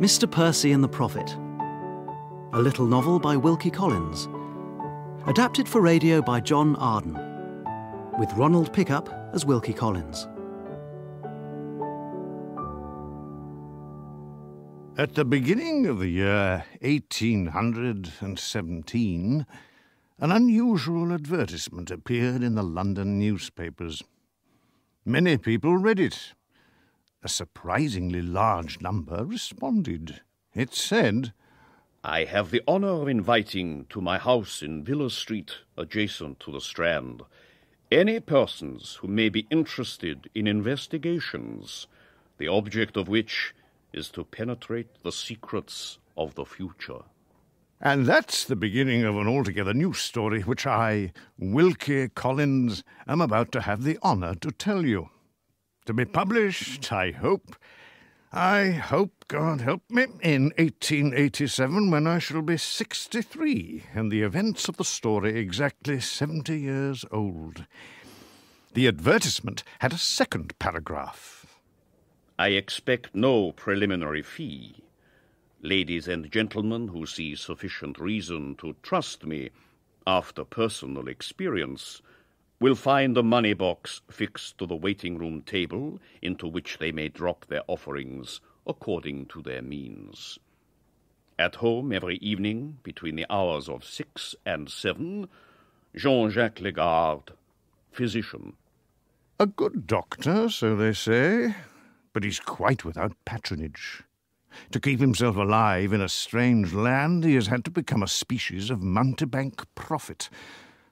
Mr. Percy and the Prophet, a little novel by Wilkie Collins, adapted for radio by John Arden, with Ronald Pickup as Wilkie Collins. At the beginning of the year 1817, an unusual advertisement appeared in the London newspapers. Many people read it. A surprisingly large number responded. It said, "I have the honour of inviting to my house in Villa Street, adjacent to the Strand, any persons who may be interested in investigations, the object of which is to penetrate the secrets of the future." And that's the beginning of an altogether new story which I, Wilkie Collins, am about to have the honour to tell you. To be published, I hope, God help me, in 1887, when I shall be 63, and the events of the story exactly 70 years old. The advertisement had a second paragraph. "I expect no preliminary fee. Ladies and gentlemen who see sufficient reason to trust me, after personal experience, will find a money box fixed to the waiting-room table into which they may drop their offerings according to their means. At home every evening between the hours of 6 and 7, Jean-Jacques Lagarde, physician." A good doctor, so they say, but he's quite without patronage. To keep himself alive in a strange land, he has had to become a species of mountebank prophet.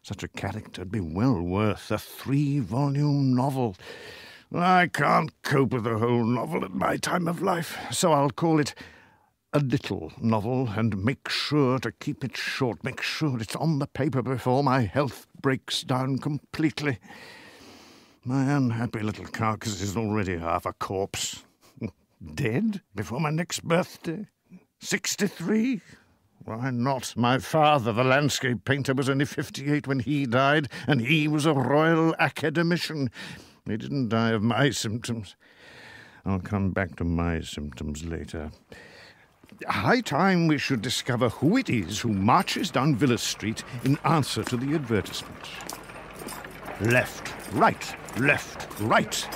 Such a character'd be well worth a 3-volume novel. I can't cope with a whole novel at my time of life, so I'll call it a little novel and make sure to keep it short, make sure it's on the paper before my health breaks down completely. My unhappy little carcass is already half a corpse. Dead before my next birthday? 63? Why not? My father, the landscape painter, was only 58 when he died, and he was a Royal Academician. He didn't die of my symptoms. I'll come back to my symptoms later. High time we should discover who it is who marches down Villa Street in answer to the advertisement. Left, right, left, right.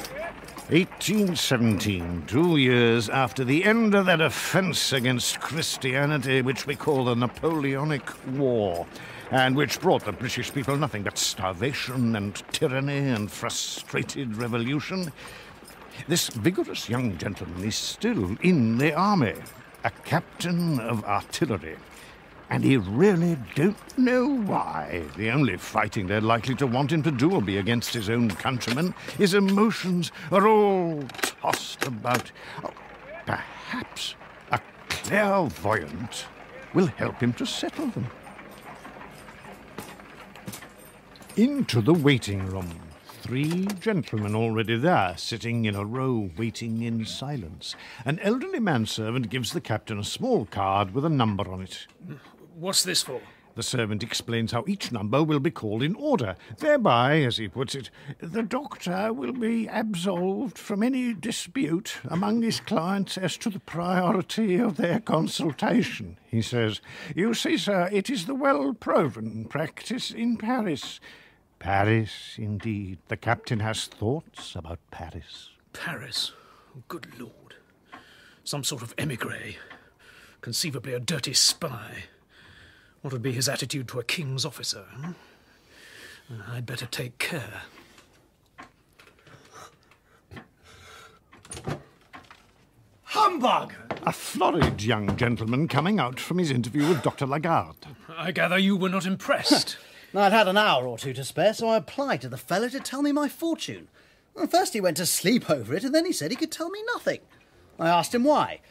1817, 2 years after the end of that offence against Christianity which we call the Napoleonic War, and which brought the British people nothing but starvation and tyranny and frustrated revolution. This vigorous young gentleman is still in the army, a captain of artillery, and he really don't know why. The only fighting they're likely to want him to do will be against his own countrymen. His emotions are all tossed about. Oh, perhaps a clairvoyant will help him to settle them. Into the waiting room. 3 gentlemen already there, sitting in a row, waiting in silence. An elderly manservant gives the captain a small card with a number on it. "What's this for?" The servant explains how each number will be called in order. Thereby, as he puts it, the doctor will be absolved from any dispute among his clients as to the priority of their consultation. He says, "You see, sir, it is the well-proven practice in Paris." Paris, indeed. The captain has thoughts about Paris. Paris? Oh, good Lord. Some sort of émigré. Conceivably a dirty spy. What would be his attitude to a king's officer? I'd better take care. Humbug! A florid young gentleman coming out from his interview with Dr. Lagarde. I gather you were not impressed. I'd had an hour or two to spare, so I applied to the fellow to tell me my fortune. Well, first he went to sleep over it, and then he said he could tell me nothing. I asked him why.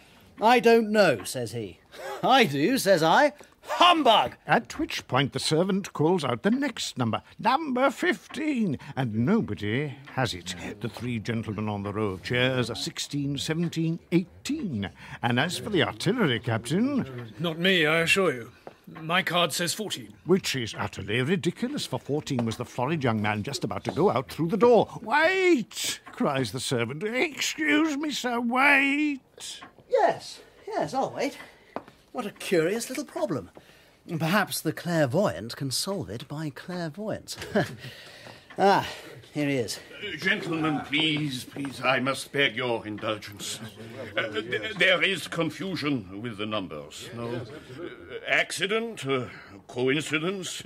"I don't know," says he. "I do," says I. "Humbug!" At which point the servant calls out the next number, number 15, and nobody has it. The 3 gentlemen on the row of chairs are 16, 17, 18. And as for the artillery captain... Not me, I assure you. My card says 14. Which is utterly ridiculous, for 14 was the florid young man just about to go out through the door. "Wait!" cries the servant. "Excuse me, sir, wait!" Yes, Yes, I'll wait. What a curious little problem. Perhaps the clairvoyant can solve it by clairvoyance. Ah, here he is. Gentlemen, please, I must beg your indulgence. There is confusion with the numbers. No accident, coincidence.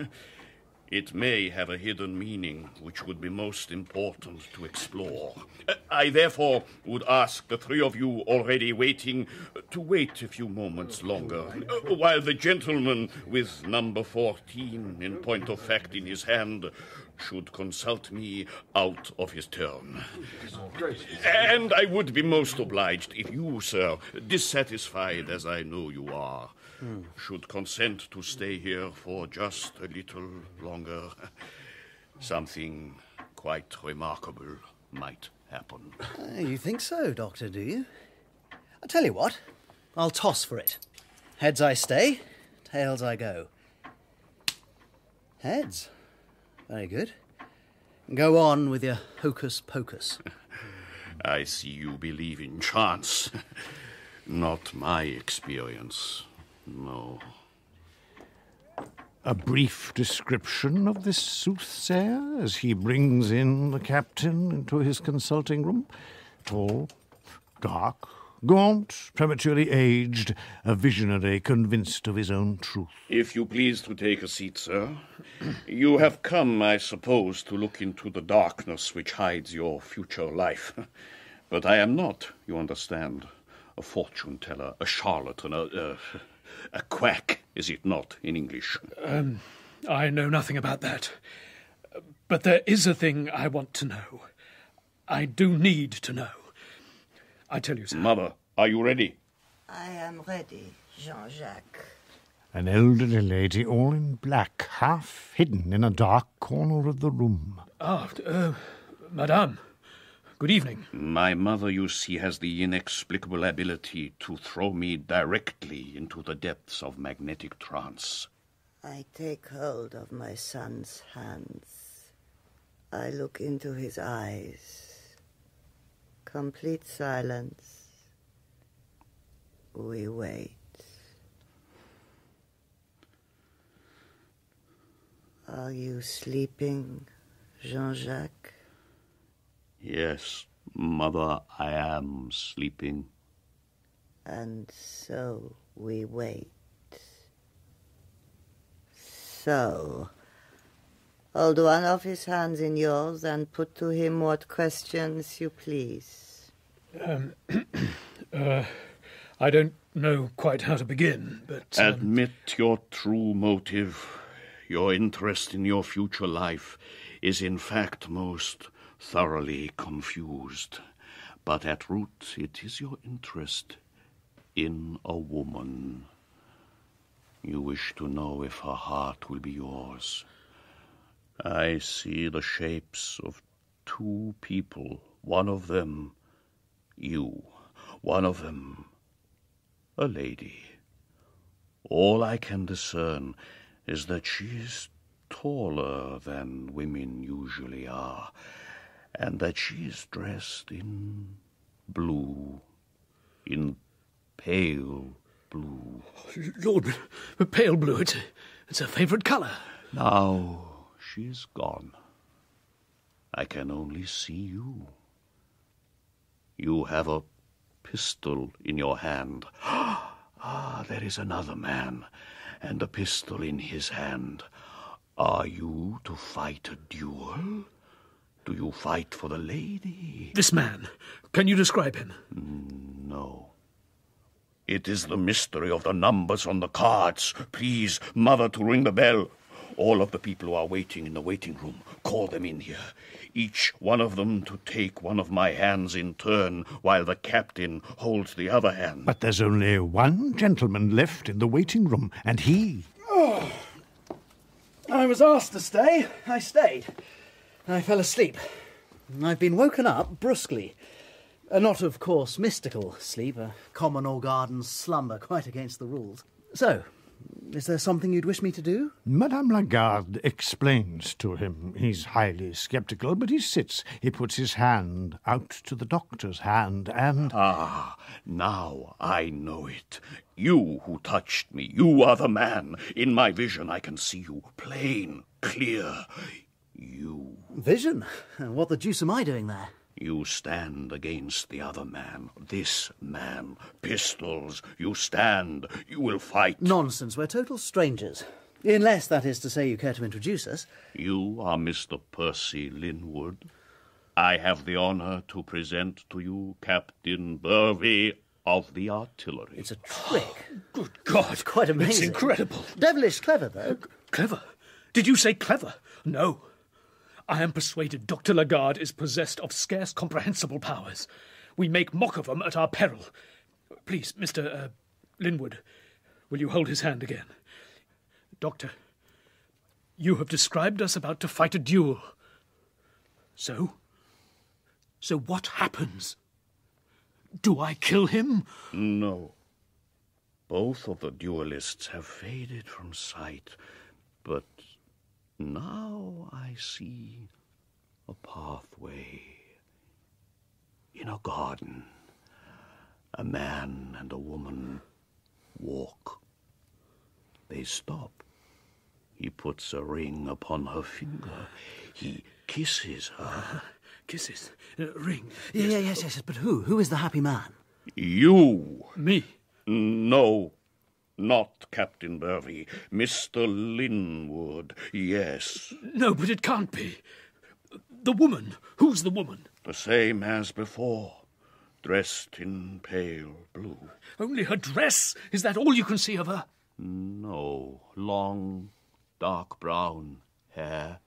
It may have a hidden meaning which would be most important to explore. I therefore would ask the three of you already waiting to wait a few moments longer, while the gentleman with number 14, in point of fact, in his hand, should consult me out of his turn. And I would be most obliged if you, sir, dissatisfied as I know you are, should consent to stay here for just a little longer. Something quite remarkable might happen. You think so, Doctor, do you? I'll tell you what. I'll toss for it. Heads I stay, tails I go. Heads. Very good. Go on with your hocus pocus. I see you believe in chance. Not my experience. No. A brief description of this soothsayer as he brings in the captain into his consulting room. Tall, dark, gaunt, prematurely aged, a visionary convinced of his own truth. If you please to take a seat, sir. You have come, I suppose, to look into the darkness which hides your future life. But I am not, you understand, a fortune-teller, a charlatan, a quack, is it not, in English? I know nothing about that. But there is a thing I want to know. I do need to know. I tell you, sir. Mother, are you ready? I am ready, Jean-Jacques. An elderly lady, all in black, half hidden in a dark corner of the room. Madame, good evening. My mother, you see, has the inexplicable ability to throw me directly into the depths of magnetic trance. I take hold of my son's hands. I look into his eyes. Complete silence. We wait. Are you sleeping, Jean-Jacques? Yes, Mother, I am sleeping. And so we wait. So, hold one of his hands in yours and put to him what questions you please. I don't know quite how to begin, but... Admit your true motive. Your interest in your future life is in fact most thoroughly confused. But at root it is your interest in a woman. You wish to know if her heart will be yours. I see the shapes of two people. One of them, you. One of them, a lady. All I can discern is that she is taller than women usually are, and that she is dressed in blue, in pale blue. Lord, but pale blue, it's her favourite colour. Now she's gone. I can only see you. You have a pistol in your hand. Ah, there is another man, and a pistol in his hand. Are you to fight a duel? Do you fight for the lady? This man, can you describe him? No. It is the mystery of the numbers on the cards. Please, Mother, to ring the bell. All of the people who are waiting in the waiting room, call them in here. Each one of them to take one of my hands in turn, while the captain holds the other hand. But there's only one gentleman left in the waiting room, and he... Oh. I was asked to stay. I stayed. I fell asleep. I've been woken up brusquely. Not, of course, mystical sleep, a common or garden slumber quite against the rules. So, Is there something you'd wish me to do? Madame Lagarde explains to him. He's highly sceptical, but he sits. He puts his hand out to the doctor's hand, and... Ah, now I know it. You who touched me, you are the man. In my vision I can see you, plain, clear. You. Vision? What the deuce am I doing there? You stand against the other man, this man. Pistols, you stand, you will fight. Nonsense, we're total strangers. Unless, that is to say, you care to introduce us. You are Mr. Percy Linwood. I have the honour to present to you Captain Burvey of the artillery. It's a trick. Good God. It's quite amazing. It's incredible. Devilish clever, though. Clever? Did you say clever? No. I am persuaded Dr. Lagarde is possessed of scarce comprehensible powers. We make mock of them at our peril. Please, Mr. Linwood, will you hold his hand again? Doctor, you have described us about to fight a duel. So what happens? Do I kill him? No. Both of the duelists have faded from sight, but now I see a pathway. In a garden, a man and a woman walk. They stop. He puts a ring upon her finger. He kisses her. Kisses? Ring? Yes, but who? Who is the happy man? You. Me? No, not Captain Burvey. Mr. Linwood, yes. No, but it can't be. The woman. Who's the woman? The same as before, dressed in pale blue. Only her dress? Is that all you can see of her? No, long, dark brown hair,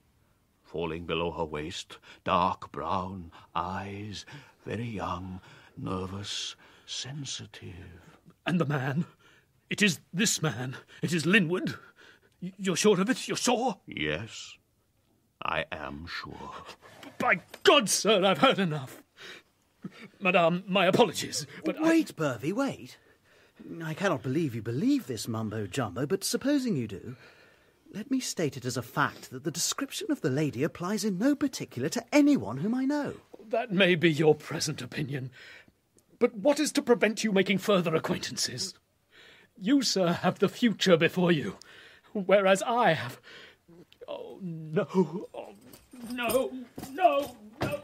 falling below her waist, dark brown eyes, very young, nervous, sensitive. And the man? It is this man. It is Linwood. You're sure of it? You're sure? Yes, I am sure. By God, sir, I've heard enough. Madame, my apologies, but Wait, Burvey, wait. I cannot believe you believe this mumbo-jumbo, but supposing you do, let me state it as a fact that the description of the lady applies in no particular to anyone whom I know. That may be your present opinion, but what is to prevent you making further acquaintances? You, sir, have the future before you, whereas I have... Oh, no. Oh, no. No. No.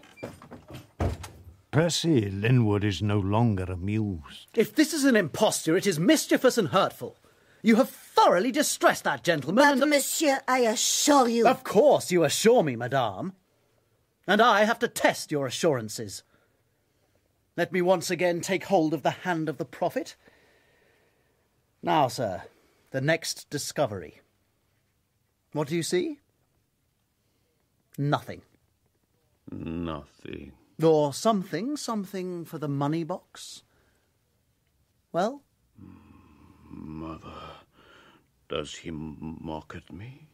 Percy Linwood is no longer amused. If this is an imposture, it is mischievous and hurtful. You have thoroughly distressed that gentleman. But, monsieur, I assure you... Of course you assure me, madame. And I have to test your assurances. Let me once again take hold of the hand of the prophet. Now, sir, the next discovery. What do you see? Nothing. Nothing. Or something for the money box? Well? Mother, does he mock at me?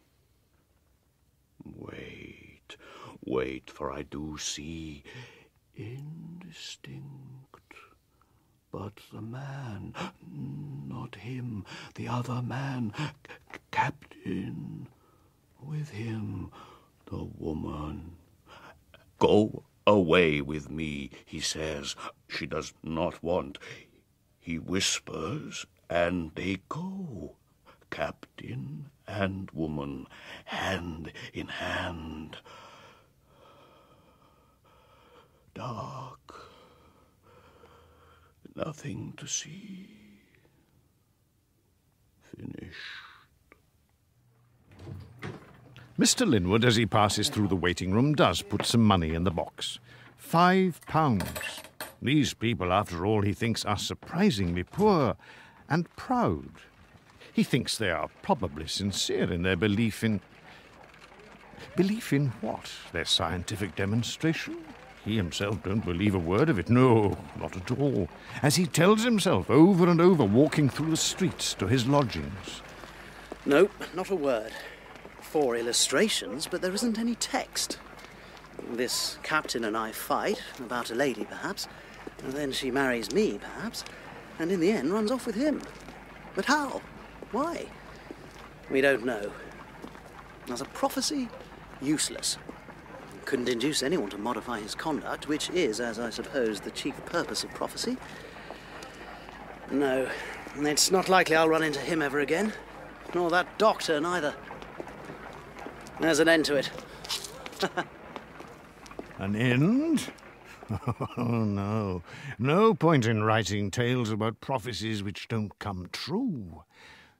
Wait, for I do see indistinct. But the man, not him, the other man, Captain, with him, the woman. Go away with me, he says. She does not want. He whispers, and they go. Captain and woman, hand in hand. Dark. Nothing to see. Finished. Mr. Linwood, as he passes through the waiting room, does put some money in the box. £5. These people, after all, he thinks are surprisingly poor and proud. He thinks they are probably sincere in their belief in... Belief in what? Their scientific demonstration? He himself don't believe a word of it. No, not at all. As he tells himself over and over, walking through the streets to his lodgings. Nope, not a word. 4 illustrations, but there isn't any text. This captain and I fight, about a lady perhaps, and then she marries me perhaps, and in the end runs off with him. But how? Why? We don't know. As a prophecy, useless. Couldn't induce anyone to modify his conduct, which is, as I suppose, the chief purpose of prophecy. No, it's not likely I'll run into him ever again. Nor that doctor, neither. There's an end to it. An end? Oh, no. No point in writing tales about prophecies which don't come true.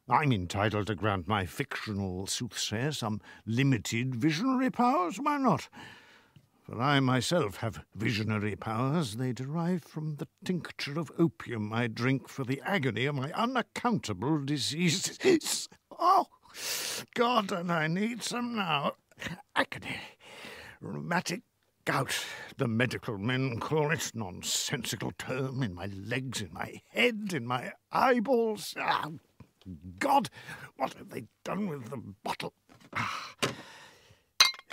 I'm entitled to grant my fictional soothsayer some limited visionary powers. Why not? For I myself have visionary powers. They derive from the tincture of opium I drink for the agony of my unaccountable diseases. Oh, God, and I need some now. Agony. Rheumatic gout, the medical men call it. Nonsensical term. In my legs, in my head, in my eyeballs. Ah, God, what have they done with the bottle? Ah.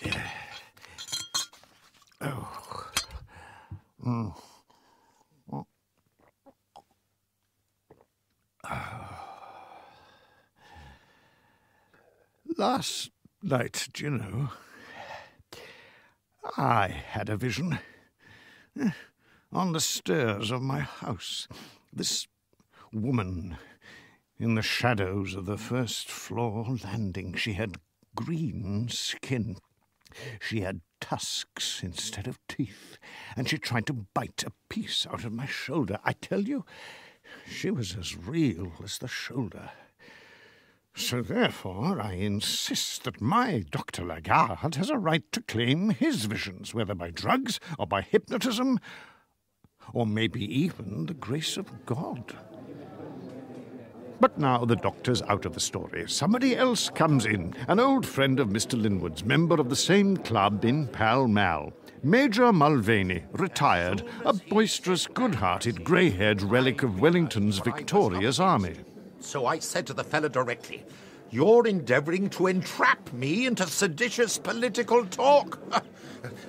Yeah. Oh. Mm. Oh. Last night, do you know, I had a vision. On the stairs of my house, this woman in the shadows of the first floor landing. She had green skin. She had tusks instead of teeth, and she tried to bite a piece out of my shoulder. I tell you, she was as real as the shoulder. So therefore I insist that my Dr. Lagarde has a right to claim his visions, whether by drugs or by hypnotism, or maybe even the grace of God. But now the doctor's out of the story. Somebody else comes in, an old friend of Mr. Linwood's, member of the same club in Pall Mall. Major Mulvaney, retired, a boisterous, good-hearted, grey-haired relic of Wellington's victorious army. So I said to the fellow directly, "You're endeavouring to entrap me into seditious political talk."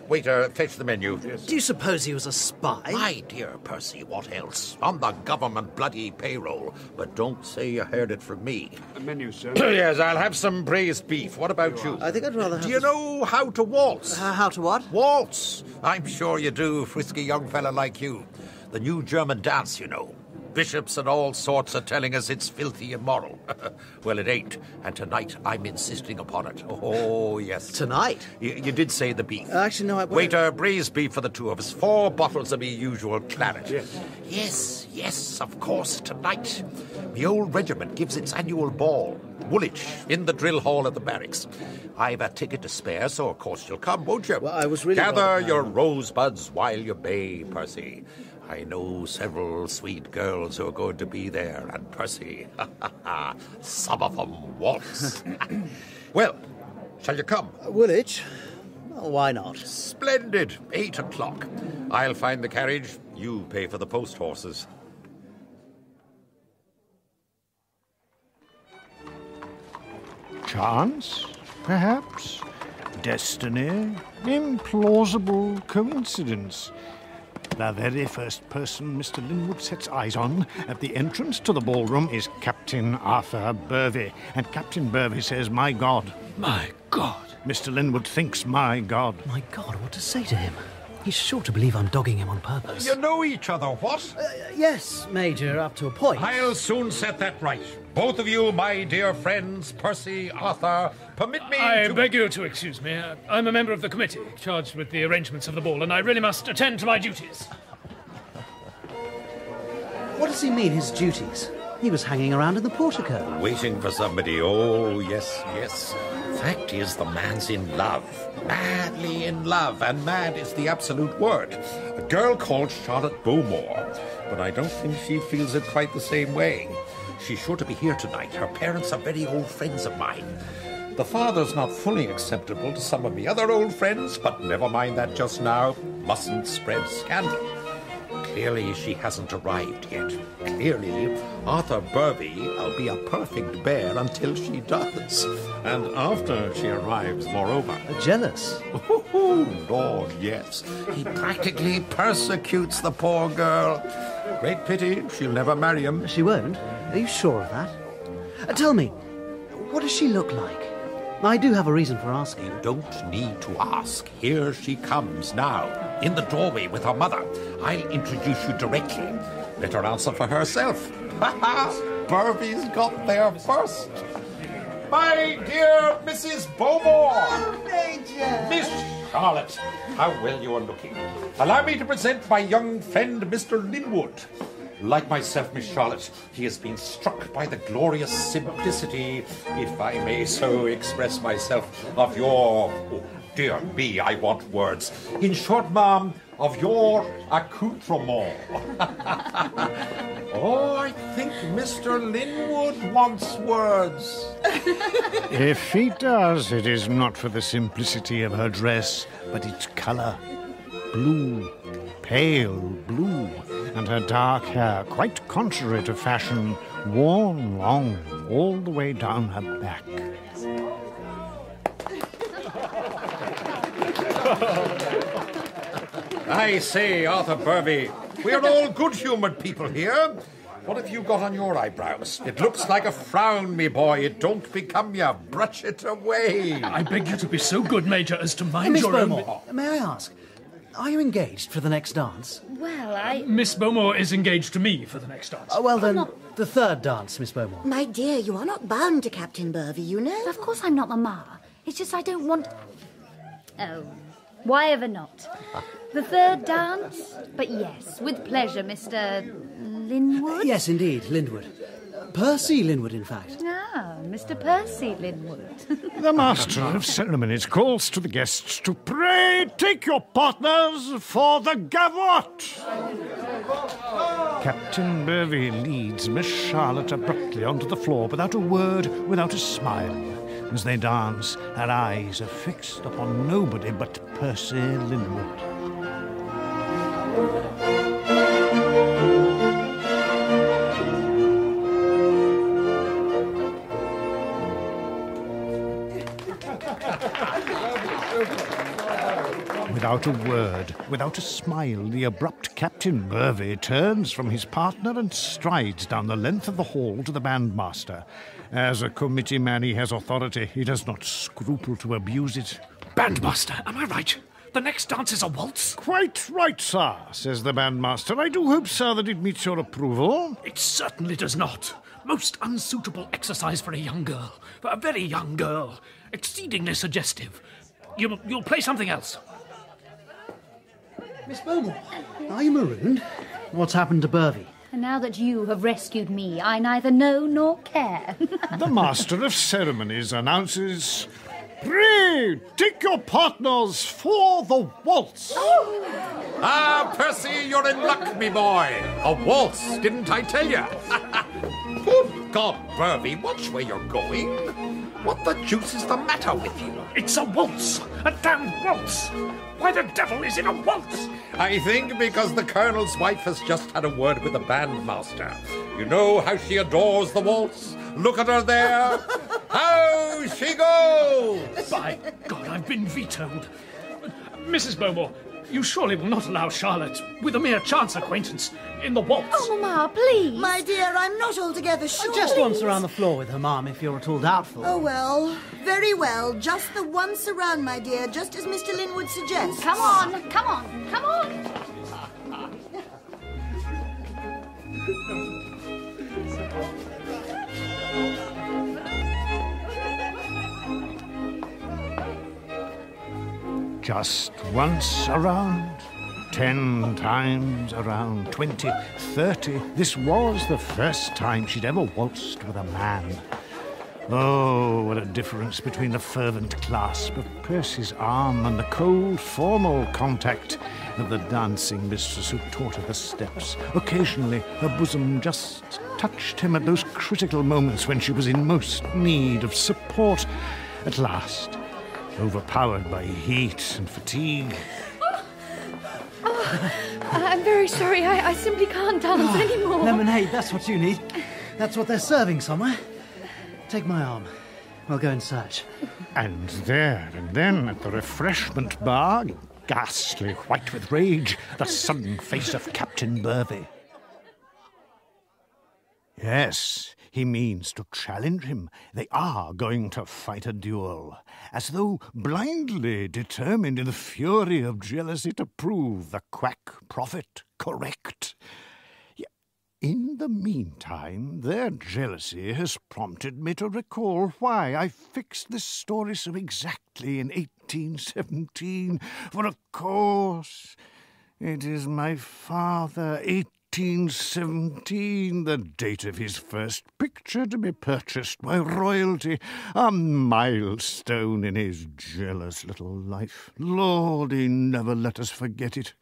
Waiter, fetch the menu. Yes. Do you suppose he was a spy? My dear Percy, what else? On the government bloody payroll. But don't say you heard it from me. A menu, sir. Yes, I'll have some braised beef. What about you? I think I'd rather have... Do you know how to waltz? How to what? Waltz. I'm sure you do, frisky young fella like you. The new German dance, you know. Bishops and all sorts are telling us it's filthy immoral. Well, it ain't. And tonight I'm insisting upon it. Oh, yes. Tonight? You did say the beef. Actually, no, I... Waiter, braised beef for the two of us. 4 bottles of me usual claret. Yes. Yes, of course, tonight. The old regiment gives its annual ball. Woolwich, in the drill hall at the barracks. I've a ticket to spare, so of course you'll come, won't you? Well, I was really... Gather your rosebuds while you may, Percy. I know several sweet girls who are going to be there, and Percy, some of them waltz. Well, shall you come? Woolwich? Oh, why not? Splendid. 8 o'clock. I'll find the carriage. You pay for the post horses. Chance, perhaps? Destiny? Implausible coincidence? The very first person Mr. Linwood sets eyes on at the entrance to the ballroom is Captain Arthur Burvey. And Captain Burvey says, "My God." My God. Mr. Linwood thinks, "My God." My God, what to say to him? He's sure to believe I'm dogging him on purpose. You know each other, what? Yes, Major, up to a point. I'll soon set that right. Both of you, my dear friends, Percy, Arthur, permit me I to... beg you to excuse me. I'm a member of the committee charged with the arrangements of the ball, and I really must attend to my duties. What does he mean, his duties? He was hanging around in the portico. Waiting for somebody. Oh, yes, yes. Fact is, the man's in love. Madly in love. And mad is the absolute word. A girl called Charlotte Bowmore. But I don't think she feels it quite the same way. She's sure to be here tonight. Her parents are very old friends of mine. The father's not fully acceptable to some of the other old friends, but never mind that just now. Mustn't spread scandal. Clearly, she hasn't arrived yet. Clearly, Arthur Burvey'll be a perfect bear until she does. And after she arrives, moreover. Jealous? Oh, Lord, yes. He practically persecutes the poor girl. Great pity, she'll never marry him. She won't? Are you sure of that? Tell me, What does she look like? I do have a reason for asking. You don't need to ask. Here she comes now, in the doorway with her mother. I'll introduce you directly. Let her answer for herself. Ha ha! Burby's got there first. My dear Mrs. Bowmore! Oh, Major! Miss Charlotte, how well you are looking. Allow me to present my young friend, Mr. Linwood. Like myself, Miss Charlotte, he has been struck by the glorious simplicity, if I may so express myself, of your... Oh, dear me, I want words. In short, ma'am, of your accoutrement. Oh, I think Mr. Linwood wants words. If he does, it is not for the simplicity of her dress, but its colour. Blue, pale blue, and her dark hair, quite contrary to fashion, worn long all the way down her back. I say, Arthur Burby, we're all good-humoured people here. What have you got on your eyebrows? It looks like a frown, me boy. It don't become you. Brush it away. I beg you to be so good, Major, as to mind Miss your Bowmore, own... may I ask, are you engaged for the next dance? Well, Miss Bowmore is engaged to me for the next dance. Well then, the third dance, Miss Bowmore. My dear, you are not bound to Captain Burby, you know. Of course I'm not, Mamma. It's just I don't want... Oh, why ever not? The third dance? But yes, with pleasure, Mr. Linwood? Yes, indeed, Linwood. Percy Linwood, in fact. Ah, Mr. Percy Linwood. The Master of Ceremonies calls to the guests to pray take your partners for the gavotte. Captain Burby leads Miss Charlotte abruptly onto the floor without a word, without a smile. As they dance, her eyes are fixed upon nobody but Percy Linwood. Without a word, without a smile, the abrupt Captain Burby turns from his partner and strides down the length of the hall to the bandmaster. As a committee man, he has authority. He does not scruple to abuse it. Bandmaster, am I right? The next dance is a waltz? Quite right, sir, says the bandmaster. I do hope, sir, that it meets your approval. It certainly does not. Most unsuitable exercise for a young girl. For a very young girl. Exceedingly suggestive. You'll play something else. Miss Bowmore, are you marooned? What's happened to Burby? And now that you have rescued me, I neither know nor care. The Master of Ceremonies announces, pray, take your partners for the waltz. Ah, Percy, you're in luck, me boy. A waltz, didn't I tell you? Good God, Burby, watch where you're going. What the deuce is the matter with you? It's a waltz! A damned waltz! Why the devil is it a waltz? I think because the Colonel's wife has just had a word with the bandmaster. You know how she adores the waltz? Look at her there. How she goes! By God, I've been vetoed. Mrs. Bowmore, you surely will not allow Charlotte, with a mere chance acquaintance, in the waltz. Oh, Mamma, please. My dear, I'm not altogether sure. Just once around the floor with her, Ma'am, if you're at all doubtful. Oh, well, very well. Just the once around, my dear, just as Mr. Linwood suggests. Come on, come on, come on. Just once around, 10 times around, 20, 30. This was the first time she'd ever waltzed with a man. Oh, what a difference between the fervent clasp of Percy's arm and the cold, formal contact of the dancing mistress who taught her the steps. Occasionally, her bosom just touched him at those critical moments when she was in most need of support. At last, overpowered by heat and fatigue. I'm very sorry. I simply can't dance anymore. Lemonade, that's what you need. That's what they're serving somewhere. Take my arm. We'll go in search. And there and then, at the refreshment bar, ghastly white with rage, the sudden face of Captain Burby. Yes, He means to challenge him. They are going to fight a duel, as though blindly determined in the fury of jealousy to prove the quack prophet correct. In the meantime, their jealousy has prompted me to recall why I fixed this story so exactly in 1817, for of course it is my father, 1817, the date of his first picture to be purchased by royalty, a milestone in his jealous little life. Lord, he never let us forget it.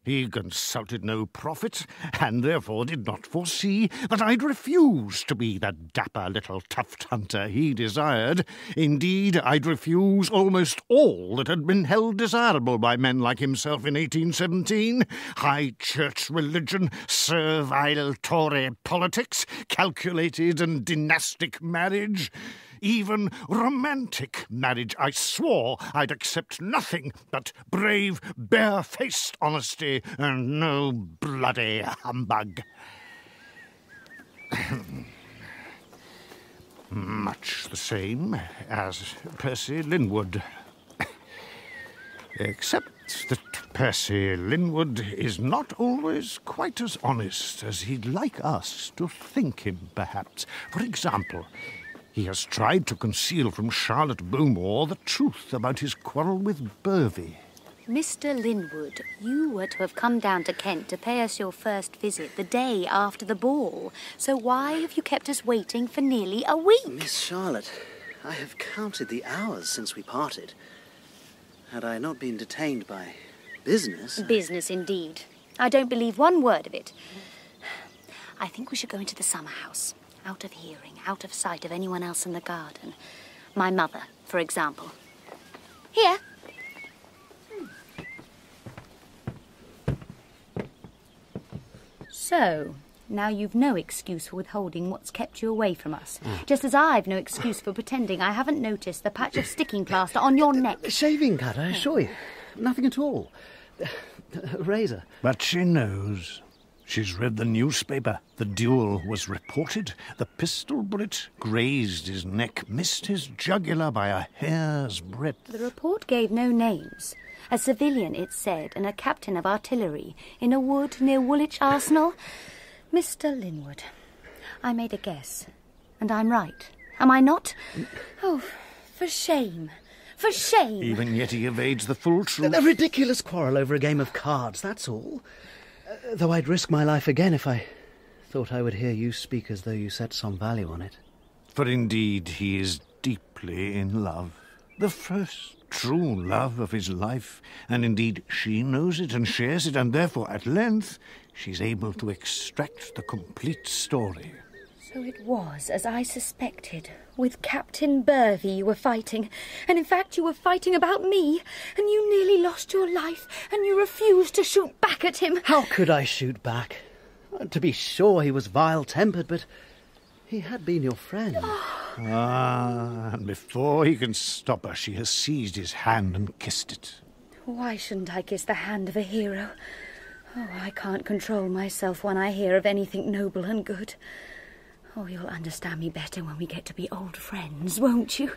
He consulted no prophet, and therefore did not foresee that I'd refuse to be the dapper little tuft hunter he desired. Indeed, I'd refuse almost all that had been held desirable by men like himself in 1817. High church religion, servile Tory politics, calculated and dynastic marriage. Even romantic marriage. I swore I'd accept nothing but brave, bare-faced honesty and no bloody humbug. Much the same as Percy Linwood. Except that Percy Linwood is not always quite as honest as he'd like us to think him, perhaps. For example, he has tried to conceal from Charlotte Bowmore the truth about his quarrel with Burvey. Mr. Linwood, you were to have come down to Kent to pay us your first visit the day after the ball. So why have you kept us waiting for nearly a week? Miss Charlotte, I have counted the hours since we parted. Had I not been detained by business... Business, indeed. I don't believe one word of it. I think we should go into the summer house. Out of hearing, out of sight of anyone else in the garden. My mother, for example. Here. So, now you've no excuse for withholding what's kept you away from us. Just as I've no excuse for pretending I haven't noticed the patch of sticking plaster on your neck. Shaving cut, I assure you. Nothing at all. A razor. But she knows. She's read the newspaper. The duel was reported. The pistol bullet grazed his neck, missed his jugular by a hair's breadth. The report gave no names. A civilian, it said, and a captain of artillery in a wood near Woolwich Arsenal. Mr. Linwood, I made a guess, and I'm right. Am I not? Oh, for shame. For shame. Even yet he evades the full truth. A ridiculous quarrel over a game of cards, that's all. Though I'd risk my life again if I thought I would hear you speak as though you set some value on it. For indeed he is deeply in love. The first true love of his life. And indeed she knows it and shares it, and therefore at length she's able to extract the complete story. So it was, as I suspected. With Captain Burvey you were fighting. And in fact you were fighting about me. And you nearly lost your life. And you refused to shoot back at him. How could I shoot back? To be sure he was vile-tempered, but he had been your friend. And before he can stop her, she has seized his hand and kissed it. Why shouldn't I kiss the hand of a hero? Oh, I can't control myself when I hear of anything noble and good. Oh, you'll understand me better when we get to be old friends, won't you?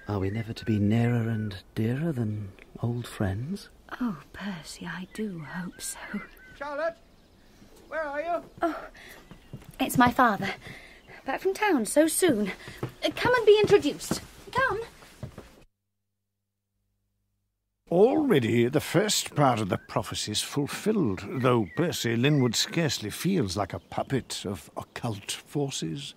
Are we never to be nearer and dearer than old friends? Oh, Percy, I do hope so. Charlotte, where are you? Oh, it's my father. Back from town so soon. Come and be introduced. Come. Already the first part of the prophecy's fulfilled, though Percy Linwood scarcely feels like a puppet of occult forces.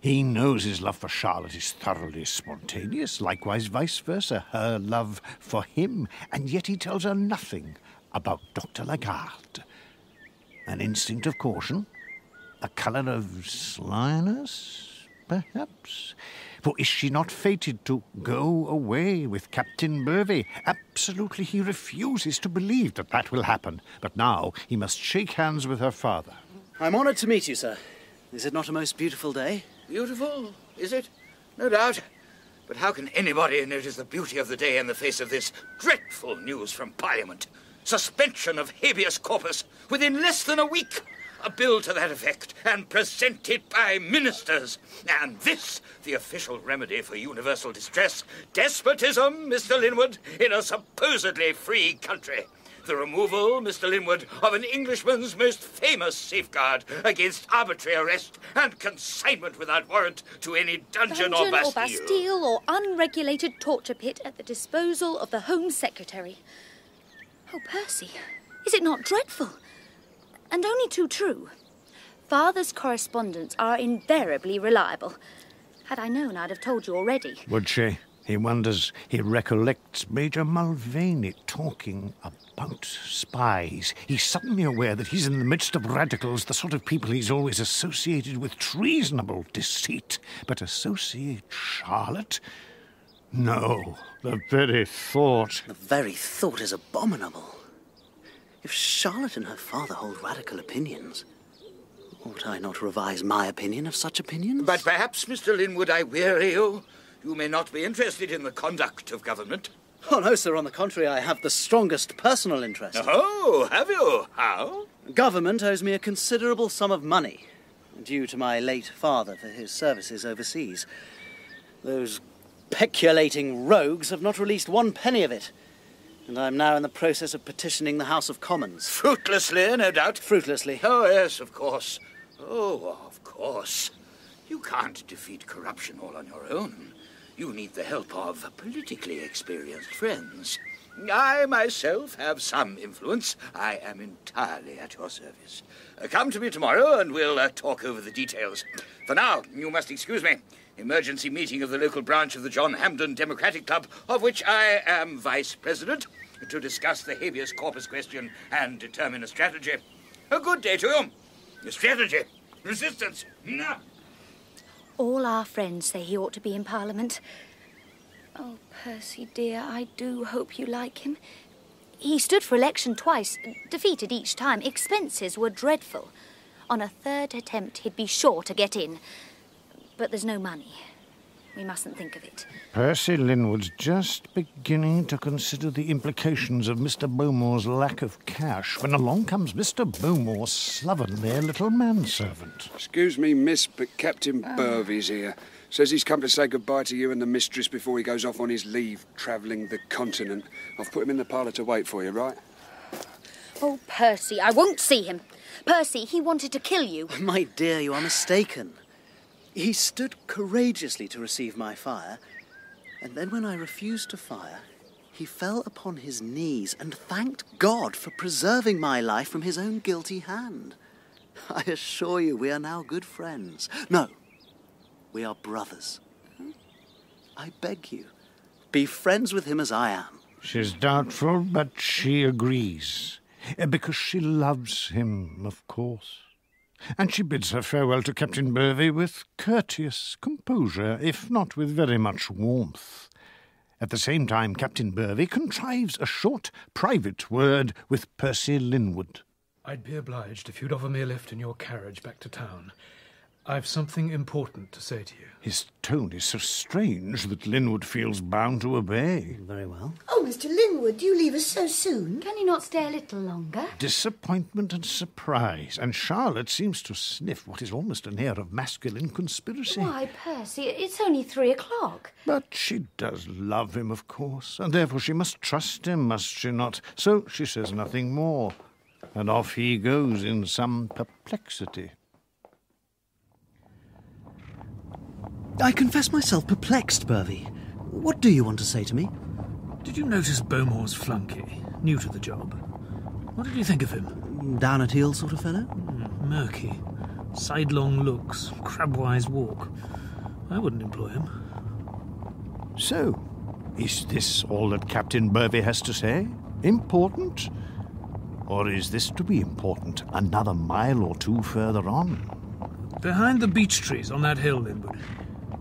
He knows his love for Charlotte is thoroughly spontaneous, likewise vice versa, her love for him, and yet he tells her nothing about Dr. Lagarde. An instinct of caution? A colour of slyness, perhaps? For is she not fated to go away with Captain Burvey? Absolutely he refuses to believe that that will happen. But now he must shake hands with her father. I'm honoured to meet you, sir. Is it not a most beautiful day? Beautiful, is it? No doubt. But how can anybody notice the beauty of the day in the face of this dreadful news from Parliament? Suspension of habeas corpus within less than a week. a bill to that effect and present it by ministers. And this, the official remedy for universal distress, despotism, Mr. Linwood, in a supposedly free country. The removal, Mr. Linwood, of an Englishman's most famous safeguard against arbitrary arrest and consignment without warrant to any dungeon or Bastille or unregulated torture pit at the disposal of the Home Secretary. Oh, Percy, is it not dreadful? And only too true. Father's correspondence are invariably reliable. Had I known, I'd have told you already. Would she? He wonders, he recollects Major Mulvaney talking about spies. He's suddenly aware that he's in the midst of radicals, the sort of people he's always associated with treasonable deceit. But associate Charlotte? No, the very thought. The very thought is abominable. If Charlotte and her father hold radical opinions, ought I not revise my opinion of such opinions? But perhaps, Mr. Linwood, I weary you. You may not be interested in the conduct of government. Oh, no, sir. On the contrary, I have the strongest personal interest. Oh, have you? How? Government owes me a considerable sum of money, due to my late father for his services overseas. Those peculating rogues have not released one penny of it, and I'm now in the process of petitioning the House of Commons. Fruitlessly, no doubt. Fruitlessly. Oh, yes, of course. Oh, of course. You can't defeat corruption all on your own. You need the help of politically experienced friends. I myself have some influence. I am entirely at your service. Come to me tomorrow and we'll talk over the details. For now, you must excuse me. Emergency meeting of the local branch of the John Hampden Democratic Club, of which I am vice president, to discuss the habeas corpus question and determine a strategy. A good day to you. A strategy. Resistance. No. All our friends say he ought to be in Parliament. Oh, Percy, dear, I do hope you like him. He stood for election twice, defeated each time. Expenses were dreadful. On a third attempt, he'd be sure to get in. But there's no money. We mustn't think of it. Percy Linwood's just beginning to consider the implications of Mr. Bowmore's lack of cash when along comes Mr. Bowmore's slovenly little manservant. Excuse me, miss, but Captain Burvey's here. Says he's come to say goodbye to you and the mistress before he goes off on his leave, travelling the continent. I've put him in the parlour to wait for you, right? Oh, Percy, I won't see him. Percy, he wanted to kill you. My dear, you are mistaken. He stood courageously to receive my fire, and then when I refused to fire, he fell upon his knees and thanked God for preserving my life from his own guilty hand. I assure you we are now good friends. No, we are brothers. I beg you, be friends with him as I am. She's doubtful, but she agrees. Because she loves him, of course. And she bids her farewell to Captain Burvey with courteous composure, if not with very much warmth. At the same time, Captain Burvey contrives a short, private word with Percy Linwood. I'd be obliged if you'd offer me a lift in your carriage back to town. I've something important to say to you. His tone is so strange that Linwood feels bound to obey. Very well. Oh, Mr. Linwood, do you leave us so soon? Can you not stay a little longer? Disappointment and surprise, and Charlotte seems to sniff what is almost an air of masculine conspiracy. Why, Percy, it's only 3:00. But she does love him, of course, and therefore she must trust him, must she not? So she says nothing more, and off he goes in some perplexity. I confess myself perplexed, Burvey. What do you want to say to me? Did you notice Bowmore's flunky, new to the job? What did you think of him? Down-at-heel sort of fellow? Murky. Sidelong looks, crabwise walk. I wouldn't employ him. So, is this all that Captain Burvey has to say? Important? Or is this to be important another mile or two further on? Behind the beech trees on that hill, Linwood.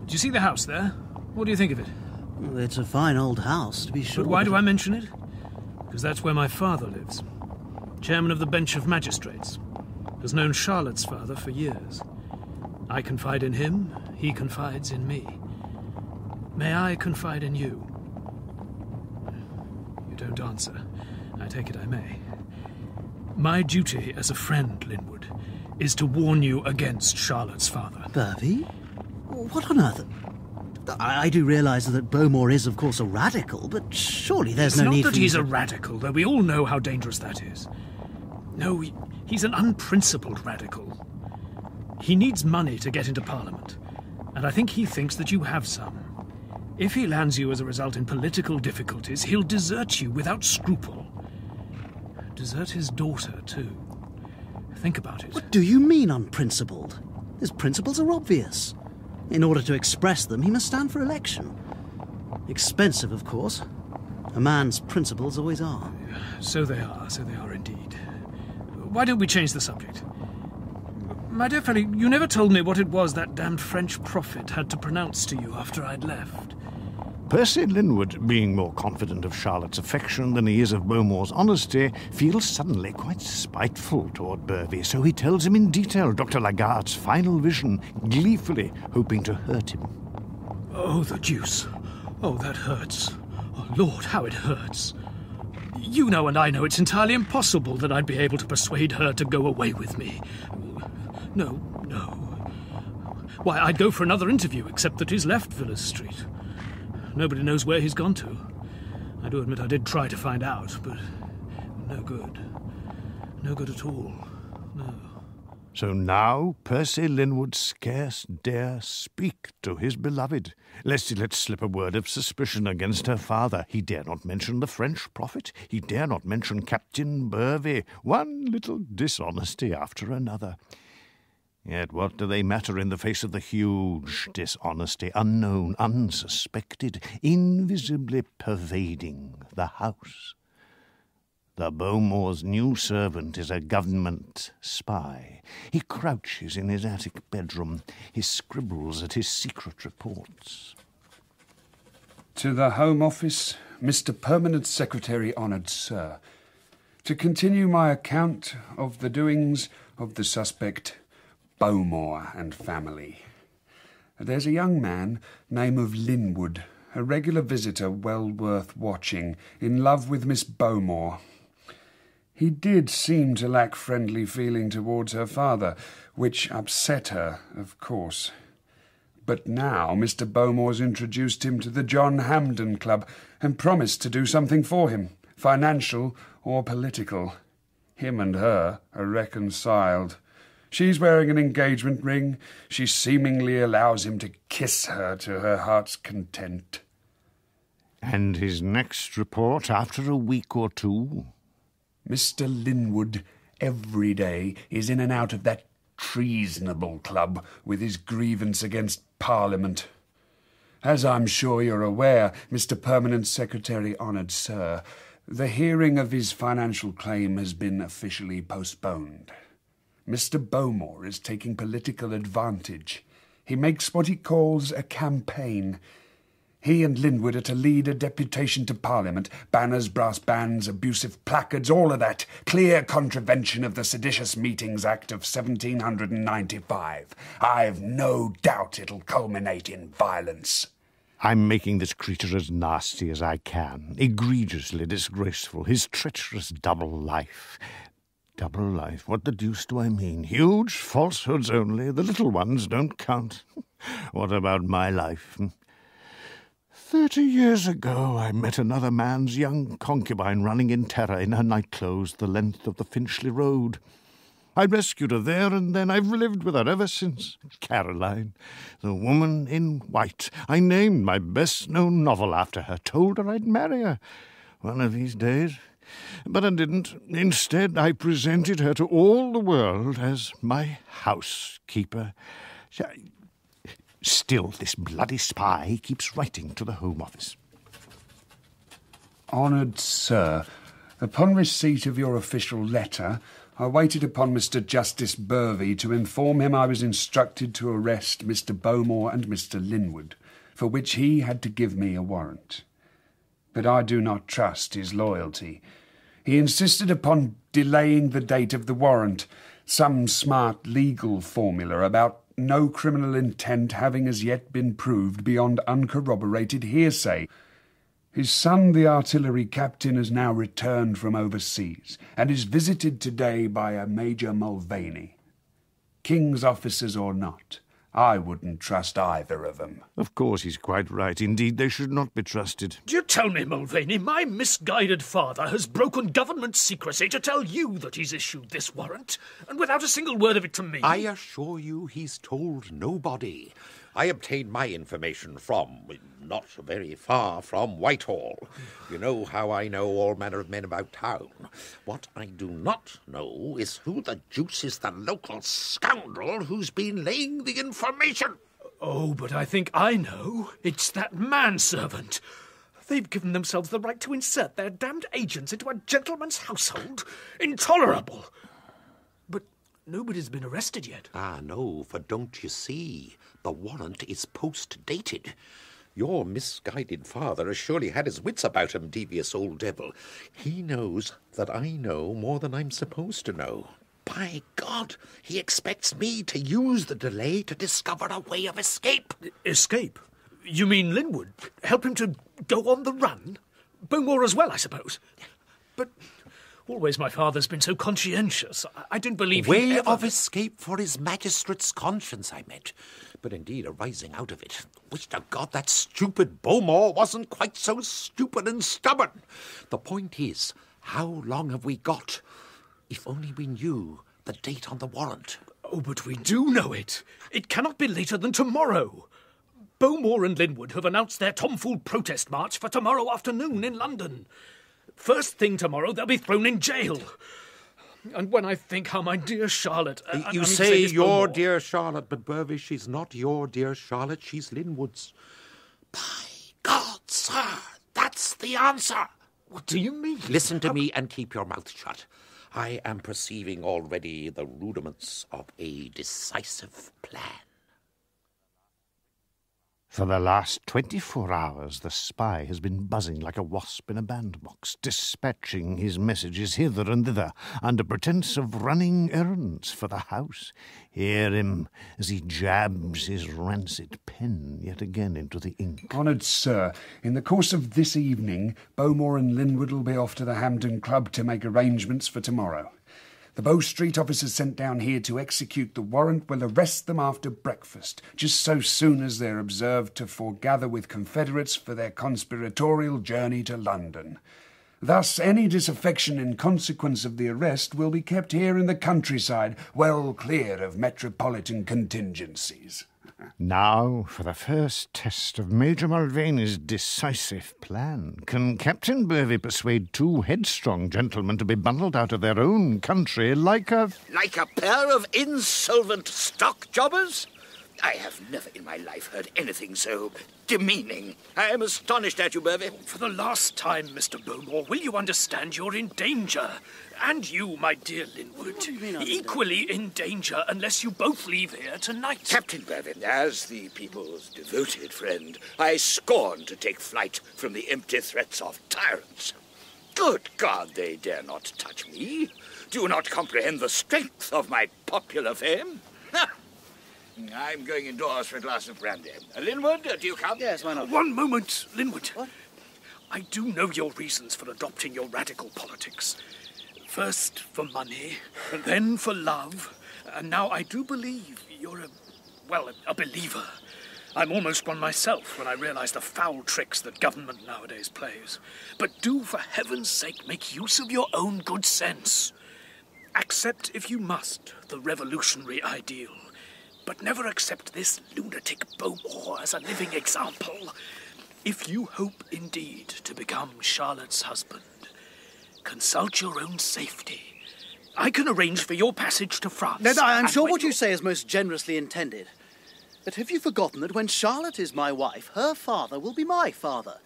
Do you see the house there? What do you think of it? Well, it's a fine old house, to be sure. But why do I mention it? Because that's where my father lives. Chairman of the bench of magistrates. Has known Charlotte's father for years. I confide in him, he confides in me. May I confide in you? You don't answer. I take it I may. My duty as a friend, Linwood, is to warn you against Charlotte's father. Burvey? What on earth? I do realise that Bowmore is, of course, a radical, but surely there's no need for It's not that he's a radical, though we all know how dangerous that is. No, he's an unprincipled radical. He needs money to get into Parliament, and I think he thinks that you have some. If he lands you as a result in political difficulties, he'll desert you without scruple. Desert his daughter, too. Think about it. What do you mean, unprincipled? His principles are obvious. In order to express them, he must stand for election. Expensive, of course. A man's principles always are. So they are indeed. Why don't we change the subject? My dear fellow, you never told me what it was that damned French prophet had to pronounce to you after I'd left. Percy Linwood, being more confident of Charlotte's affection than he is of Bowmore's honesty, feels suddenly quite spiteful toward Burvey, so he tells him in detail Dr. Lagarde's final vision, gleefully hoping to hurt him. Oh, the deuce. Oh, that hurts. Oh, Lord, how it hurts. You know and I know it's entirely impossible that I'd be able to persuade her to go away with me. No. Why, I'd go for another interview, except that he's left Villas Street. Nobody knows where he's gone to. I do admit I did try to find out, but no good. No good at all. No. So now Percy Linwood scarce dare speak to his beloved, lest he let slip a word of suspicion against her father. He dare not mention the French prophet. He dare not mention Captain Burvey. One little dishonesty after another. Yet what do they matter in the face of the huge dishonesty, unknown, unsuspected, invisibly pervading the house? The Bowmore's new servant is a government spy. He crouches in his attic bedroom. He scribbles at his secret reports. To the Home Office, Mr. Permanent Secretary, Honoured Sir. To continue my account of the doings of the suspect Bowmore and family. There's a young man, name of Linwood, a regular visitor well worth watching, in love with Miss Bowmore. He did seem to lack friendly feeling towards her father, which upset her, of course. But now Mr. Bowmore's introduced him to the John Hampden Club and promised to do something for him, financial or political. Him and her are reconciled. She's wearing an engagement ring. She seemingly allows him to kiss her to her heart's content. And his next report after a week or two? Mr. Linwood, every day, is in and out of that treasonable club with his grievance against Parliament. As I'm sure you're aware, Mr. Permanent Secretary, Honoured Sir, the hearing of his financial claim has been officially postponed. Mr. Bowmore is taking political advantage. He makes what he calls a campaign. He and Linwood are to lead a deputation to Parliament, banners, brass bands, abusive placards, all of that. Clear contravention of the Seditious Meetings Act of 1795. I've no doubt it'll culminate in violence. I'm making this creature as nasty as I can, egregiously disgraceful, his treacherous double life. Double life, what the deuce do I mean? Huge falsehoods only, the little ones don't count. What about my life? 30 years ago I met another man's young concubine running in terror in her nightclothes the length of the Finchley Road. I rescued her there, and then I've lived with her ever since. Caroline, the woman in white. I named my best-known novel after her, told her I'd marry her one of these days. But I didn't. Instead, I presented her to all the world as my housekeeper. Still, this bloody spy keeps writing to the Home Office. Honoured Sir, upon receipt of your official letter, I waited upon Mr. Justice Burvey to inform him I was instructed to arrest Mr. Bowmore and Mr. Linwood, for which he had to give me a warrant. But I do not trust his loyalty. He insisted upon delaying the date of the warrant, some smart legal formula about no criminal intent having as yet been proved beyond uncorroborated hearsay. His son, the artillery captain, has now returned from overseas and is visited today by a Major Mulvaney. King's officers or not. I wouldn't trust either of them. Of course, he's quite right. Indeed, they should not be trusted. Do you tell me, Mulvaney, my misguided father has broken government secrecy to tell you that he's issued this warrant, and without a single word of it to me? I assure you he's told nobody. I obtained my information from, not very far from, Whitehall. You know how I know all manner of men about town. What I do not know is who the deuce is the local scoundrel who's been laying the information. Oh, but I think I know. It's that manservant. They've given themselves the right to insert their damned agents into a gentleman's household. Intolerable. But nobody's been arrested yet. Ah, no, for don't you see, the warrant is post-dated. Your misguided father has surely had his wits about him, devious old devil. He knows that I know more than I'm supposed to know. By God, he expects me to use the delay to discover a way of escape. Escape? You mean Linwood? Help him to go on the run? Bowmore as well, I suppose. But always my father's been so conscientious. I didn't believe Way of escape for his magistrate's conscience, I meant. But indeed, arising out of it. Wish to God that stupid Bowmore wasn't quite so stupid and stubborn. The point is, how long have we got? If only we knew the date on the warrant. Oh, but we do know it. It cannot be later than tomorrow. Bowmore and Linwood have announced their tomfool protest march for tomorrow afternoon in London. First thing tomorrow, they'll be thrown in jail. And when I think how my dear Charlotte... You say your dear Charlotte, but Burvey, she's not your dear Charlotte, she's Linwood's. By God, sir, that's the answer. What do you mean? Listen to me and keep your mouth shut. I am perceiving already the rudiments of a decisive plan. For the last 24 hours, the spy has been buzzing like a wasp in a bandbox, dispatching his messages hither and thither, under pretence of running errands for the house. Hear him as he jabs his rancid pen yet again into the ink. Honoured sir, in the course of this evening, Bowmore and Linwood will be off to the Hampden Club to make arrangements for tomorrow. The Bow Street officers sent down here to execute the warrant will arrest them after breakfast, just so soon as they're observed to foregather with confederates for their conspiratorial journey to London. Thus, any disaffection in consequence of the arrest will be kept here in the countryside, well clear of metropolitan contingencies. Now for the first test of Major Mulvaney's decisive plan. Can Captain Burvey persuade two headstrong gentlemen to be bundled out of their own country like a... Like a pair of insolvent stock jobbers? I have never in my life heard anything so demeaning. I am astonished at you, Burvey. For the last time, Mr. Bowmore, will you understand you're in danger? And you, my dear Linwood, equally in danger unless you both leave here tonight. Captain Burvey, as the people's devoted friend, I scorn to take flight from the empty threats of tyrants. Good God, they dare not touch me. Do you not comprehend the strength of my popular fame? I'm going indoors for a glass of brandy. Linwood, do you come? Yes, why not? One moment, Linwood. What? I do know your reasons for adopting your radical politics. First for money, and then for love. And now I do believe you're a believer. I'm almost one myself when I realise the foul tricks that government nowadays plays. But do, for heaven's sake, make use of your own good sense. Accept, if you must, the revolutionary ideal. But never accept this lunatic Bowmore as a living example. If you hope indeed to become Charlotte's husband, consult your own safety. I can arrange for your passage to France. Ned, I am sure what you say is most generously intended. But have you forgotten that when Charlotte is my wife, her father will be my father?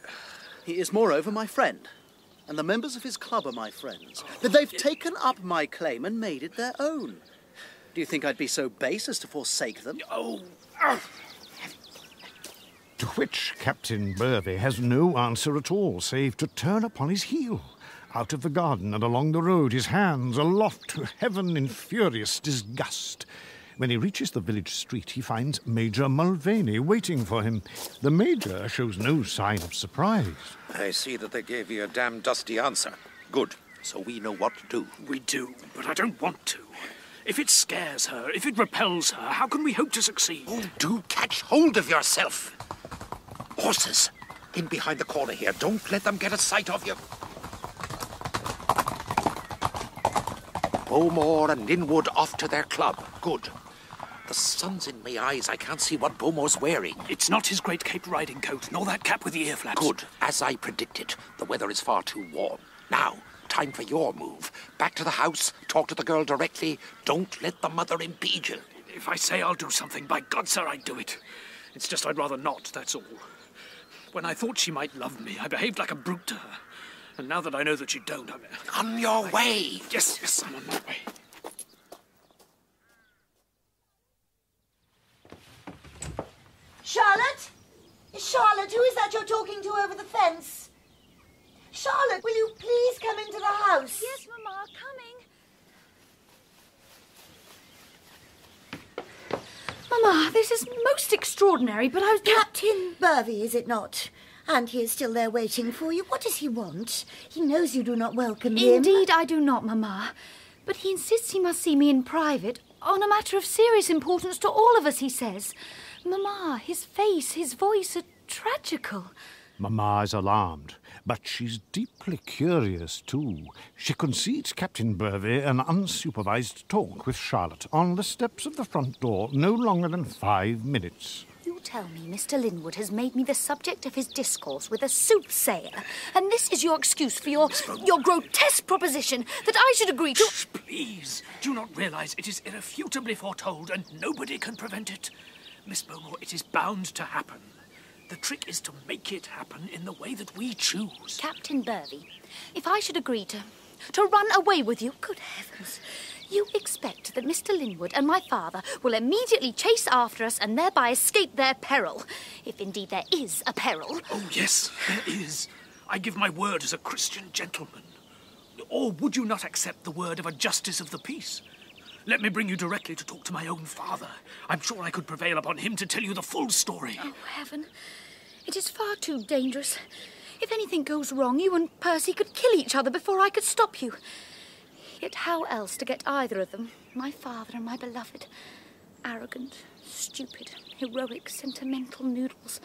He is, moreover, my friend. And the members of his club are my friends. That they've taken up my claim and made it their own. Do you think I'd be so base as to forsake them? To which Captain Burvey has no answer at all, save to turn upon his heel. Out of the garden and along the road, his hands aloft to heaven in furious disgust. When he reaches the village street, he finds Major Mulvaney waiting for him. The Major shows no sign of surprise. I see that they gave you a damn dusty answer. Good. So we know what to do. We do, but I don't want to. If it scares her, if it repels her, how can we hope to succeed? Oh, do catch hold of yourself. Horses, in behind the corner here. Don't let them get a sight of you. Bowmore and Linwood off to their club. Good. The sun's in my eyes. I can't see what Bowmore's wearing. It's not his great caped riding coat, nor that cap with the ear flaps. Good. As I predicted, the weather is far too warm. Now, time for your move. Back to the house, talk to the girl directly. Don't let the mother impede you. If I say I'll do something, by God, sir, I'd do it. It's just I'd rather not, that's all. When I thought she might love me, I behaved like a brute to her. And now that I know that you don't, On your way! Yes, I'm on my way. Charlotte? Charlotte, who is that you're talking to over the fence? Charlotte, will you please come into the house? Yes, Mamma, coming. Mamma, this is most extraordinary, but I was... Captain Burvey, is it not? And he is still there waiting for you. What does he want? He knows you do not welcome him. Indeed I do not, Mamma. But he insists he must see me in private on a matter of serious importance to all of us, he says. Mamma, his face, his voice are tragical. Mamma is alarmed, but she's deeply curious too. She concedes Captain Burvey an unsupervised talk with Charlotte on the steps of the front door no longer than 5 minutes. You tell me Mr. Linwood has made me the subject of his discourse with a soothsayer, and this is your excuse for your grotesque proposition that I should agree to... Shh, please. Do you not realise it is irrefutably foretold and nobody can prevent it? Miss Bowmore, it is bound to happen. The trick is to make it happen in the way that we choose. Captain Burvey, if I should agree to run away with you, good heavens, you expect that Mr. Linwood and my father will immediately chase after us and thereby escape their peril, if indeed there is a peril. Oh, yes, there is. I give my word as a Christian gentleman. Or would you not accept the word of a justice of the peace? Let me bring you directly to talk to my own father. I'm sure I could prevail upon him to tell you the full story. Oh, heaven. It is far too dangerous. If anything goes wrong, you and Percy could kill each other before I could stop you. Yet how else to get either of them, my father and my beloved, arrogant, stupid, heroic, sentimental noodles,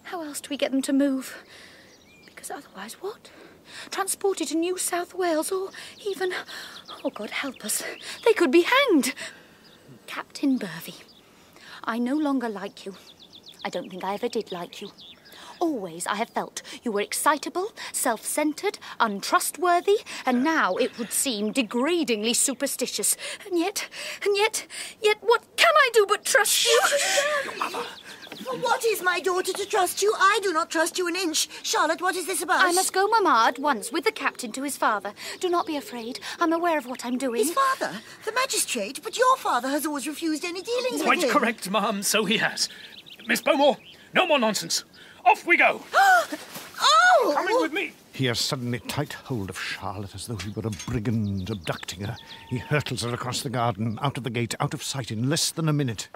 how else do we get them to move? Because otherwise what? Transported to New South Wales, or even, oh God help us, they could be hanged. Captain Burvey, I no longer like you. I don't think I ever did like you. Always I have felt you were excitable, self-centred, untrustworthy, and now it would seem degradingly superstitious. And yet, what can I do but trust you? Your mother. What is my daughter to trust you? I do not trust you an inch. Charlotte, what is this about? I must go, Mamma, at once with the captain to his father. Do not be afraid. I'm aware of what I'm doing. His father? The magistrate? But your father has always refused any dealings with him. Quite correct, Ma'am, so he has. Miss Bowmore, no more nonsense. Off we go. Oh! Coming with me. He has suddenly tight hold of Charlotte as though he were a brigand abducting her. He hurtles her across the garden, out of the gate, out of sight in less than a minute.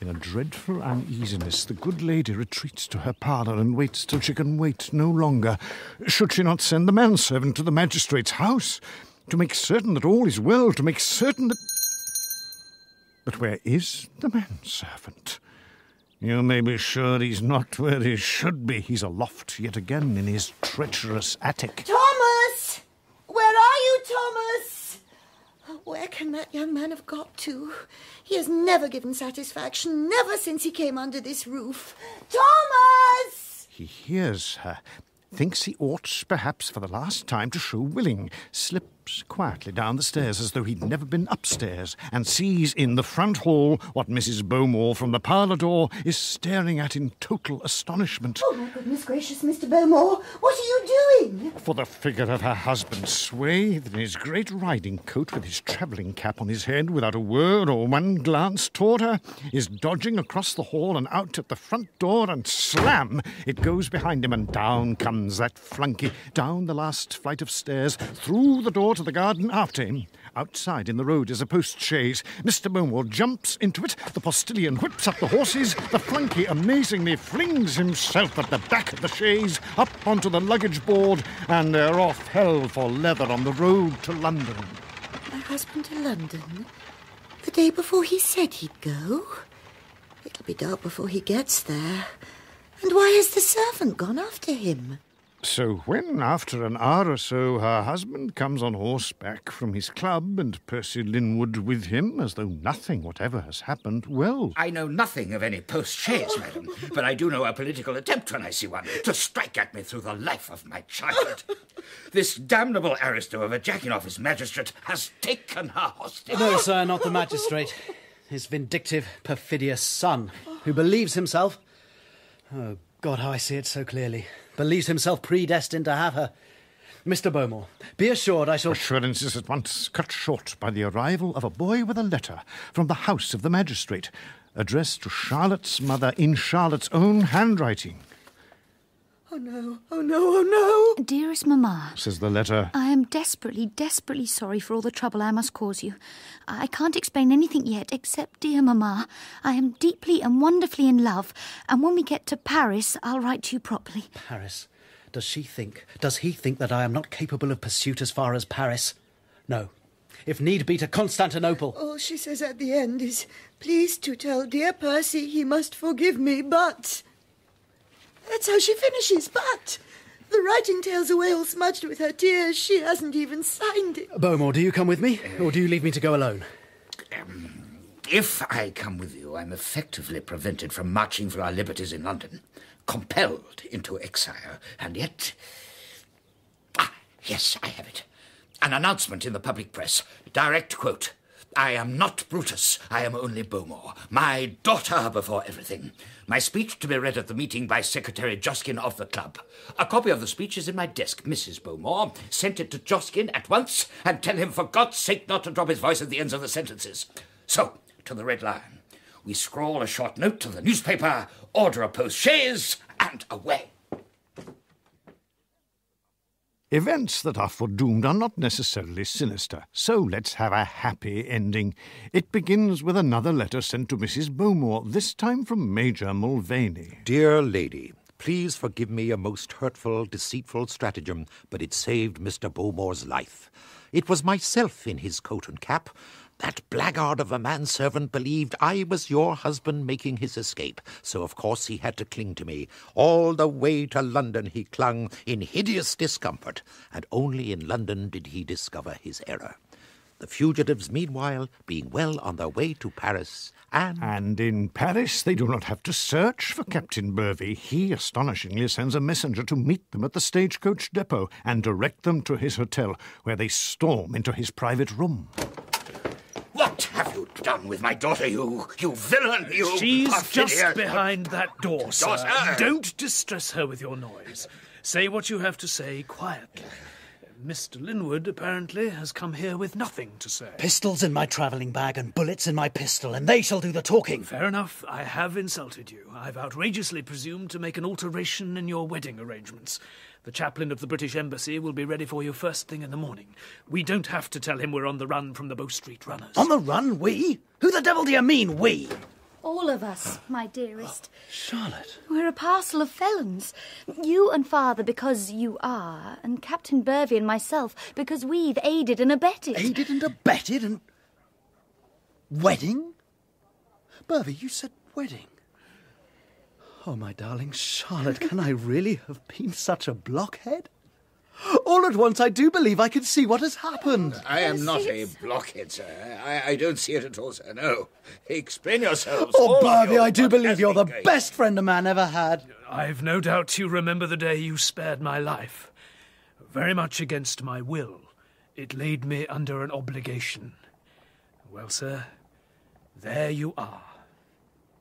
In a dreadful uneasiness, the good lady retreats to her parlour and waits till she can wait no longer. Should she not send the manservant to the magistrate's house? To make certain that all is well, to make certain that... But where is the manservant? You may be sure he's not where he should be. He's aloft yet again in his treacherous attic. Thomas! Where are you, Thomas? Where can that young man have got to? He has never given satisfaction, never since he came under this roof. Thomas! He hears her, thinks he ought, perhaps for the last time, to show willing, slips quietly down the stairs as though he'd never been upstairs, and sees in the front hall what Mrs. Bowmore from the parlour door is staring at in total astonishment. Oh, my goodness gracious, Mr. Bowmore, what are you doing? For the figure of her husband, swathed in his great riding coat with his travelling cap on his head, without a word or one glance toward her, is dodging across the hall and out at the front door, and slam! It goes behind him, and down comes that flunky, down the last flight of stairs, through the door to the garden after him. Outside in the road is a post-chaise. Mr. Bowmore jumps into it. The postilion whips up the horses. The flunky amazingly flings himself at the back of the chaise, up onto the luggage board, and they're off hell for leather on the road to London. My husband to London? day before he said he'd go. It'll be dark before he gets there. And why has the servant gone after him? So when, after an hour or so, her husband comes on horseback from his club and Percy Linwood with him, as though nothing whatever has happened, well... I know nothing of any post-chaise, madam, but I do know a political attempt when I see one, to strike at me through the life of my child. This damnable aristo of a jacking-office magistrate has taken her hostage. No, sir, not the magistrate. His vindictive, perfidious son, who believes himself... Oh, God, how I see it so clearly. Believes himself predestined to have her. Mr. Bowmore, be assured I shall... Assurance is at once cut short by the arrival of a boy with a letter from the house of the magistrate, addressed to Charlotte's mother in Charlotte's own handwriting. Oh, no, oh, no, oh, no. Dearest Mamma, says the letter, I am desperately, desperately sorry for all the trouble I must cause you. I can't explain anything yet, except, dear Mamma, I am deeply and wonderfully in love, and when we get to Paris, I'll write to you properly. Paris? Does he think that I am not capable of pursuit as far as Paris? No. If need be, to Constantinople. All she says at the end is, please to tell dear Percy he must forgive me, but... That's how she finishes, but... The writing tail's away all smudged with her tears. She hasn't even signed it. Bowmore, do you come with me, or do you leave me to go alone? If I come with you, I'm effectively prevented from marching for our liberties in London, compelled into exile, and yet... yes, I have it. An announcement in the public press. Direct quote. I am not Brutus, I am only Bowmore. My daughter before everything. My speech to be read at the meeting by Secretary Joskin of the club. A copy of the speech is in my desk. Mrs. Bowmore, sent it to Joskin at once, and tell him for God's sake not to drop his voice at the ends of the sentences. So, to the Red Lion. We scrawl a short note to the newspaper, order a post-chaise, and away. Events that are foredoomed are not necessarily sinister, so let's have a happy ending. It begins with another letter sent to Mrs. Bowmore, this time from Major Mulvaney. Dear lady, please forgive me a most hurtful, deceitful stratagem, but it saved Mr. Bowmore's life. It was myself in his coat and cap. That blackguard of a manservant believed I was your husband making his escape, so of course he had to cling to me. All the way to London he clung in hideous discomfort, and only in London did he discover his error. The fugitives, meanwhile, being well on their way to Paris, And in Paris they do not have to search for Captain Burvey. He astonishingly sends a messenger to meet them at the stagecoach depot and direct them to his hotel, where they storm into his private room. What have you done with my daughter, you villain, you... She's perfidious... just behind that door, sir. Daughter! Don't distress her with your noise. Say what you have to say quietly. Mr. Linwood, apparently, has come here with nothing to say. Pistols in my travelling bag and bullets in my pistol, and they shall do the talking. Fair enough. I have insulted you. I've outrageously presumed to make an alteration in your wedding arrangements. The chaplain of the British Embassy will be ready for you first thing in the morning. We don't have to tell him we're on the run from the Bow Street runners. On the run, we? Who the devil do you mean, we? All of us, my dearest. Charlotte. We're a parcel of felons. You and Father because you are, and Captain Burvey and myself because we've aided and abetted. Aided and abetted and... Wedding? Burvey, you said wedding. Oh, my darling Charlotte, can I really have been such a blockhead? All at once, I do believe I can see what has happened. I am not a blockhead, sir. I don't see it at all, sir. No. Explain yourselves. Oh, Burvey, I do believe you're the best friend a man ever had. I've no doubt you remember the day you spared my life. Very much against my will. It laid me under an obligation. Well, sir, there you are.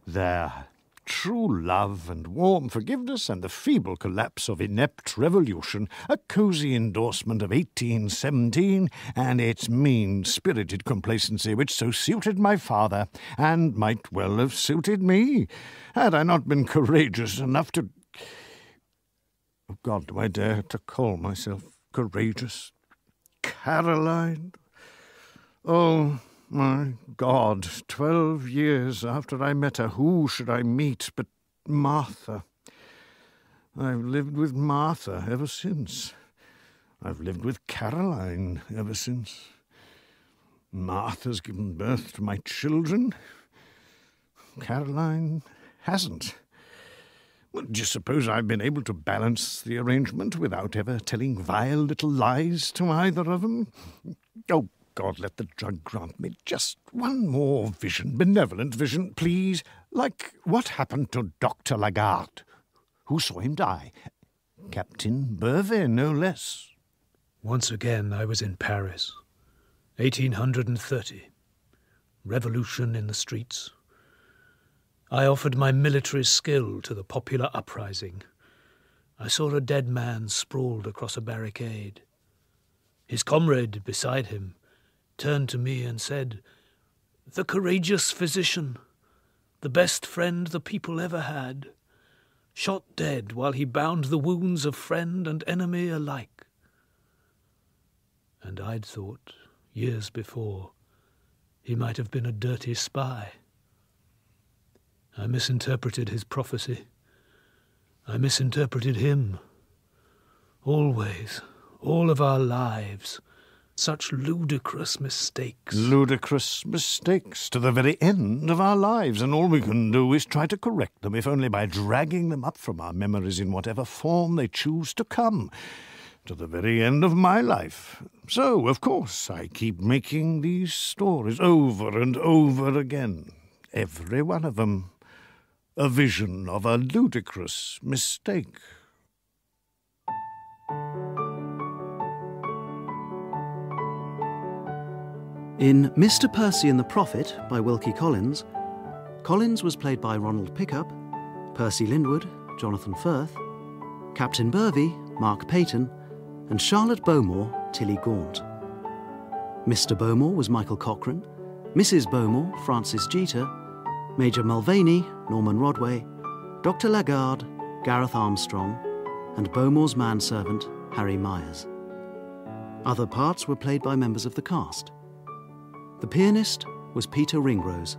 There. True love and warm forgiveness and the feeble collapse of inept revolution, a cosy endorsement of 1817 and its mean-spirited complacency which so suited my father and might well have suited me, had I not been courageous enough to... Oh, God, do I dare to call myself courageous? Caroline? Oh... My God, 12 years after I met her, who should I meet but Martha? I've lived with Martha ever since. I've lived with Caroline ever since. Martha's given birth to my children. Caroline hasn't. Well, do you suppose I've been able to balance the arrangement without ever telling vile little lies to either of them? Oh, God, let the drug grant me just one more vision, benevolent vision, please. Like what happened to Dr. Lagarde? Who saw him die? Captain Burvey, no less. Once again I was in Paris, 1830. Revolution in the streets. I offered my military skill to the popular uprising. I saw a dead man sprawled across a barricade. His comrade beside him turned to me and said, "The courageous physician, the best friend the people ever had, shot dead while he bound the wounds of friend and enemy alike." And I'd thought, years before, he might have been a dirty spy. I misinterpreted his prophecy. I misinterpreted him. Always, all of our lives, such ludicrous mistakes. Ludicrous mistakes to the very end of our lives, and all we can do is try to correct them, if only by dragging them up from our memories in whatever form they choose to come, to the very end of my life. So, of course, I keep making these stories over and over again, every one of them a vision of a ludicrous mistake. In Mr. Percy and the Prophet by Wilkie Collins, Collins was played by Ronald Pickup, Percy Linwood, Jonathan Firth, Captain Burvey, Mark Peyton, and Charlotte Bowmore, Tilly Gaunt. Mr. Bowmore was Michael Cochrane, Mrs. Bowmore, Frances Jeter, Major Mulvaney, Norman Rodway, Dr. Lagarde, Gareth Armstrong, and Bowmore's manservant, Harry Myers. Other parts were played by members of the cast. The pianist was Peter Ringrose.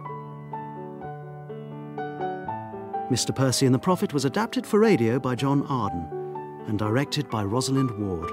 Mr. Percy and the Prophet was adapted for radio by John Arden and directed by Rosalind Ward.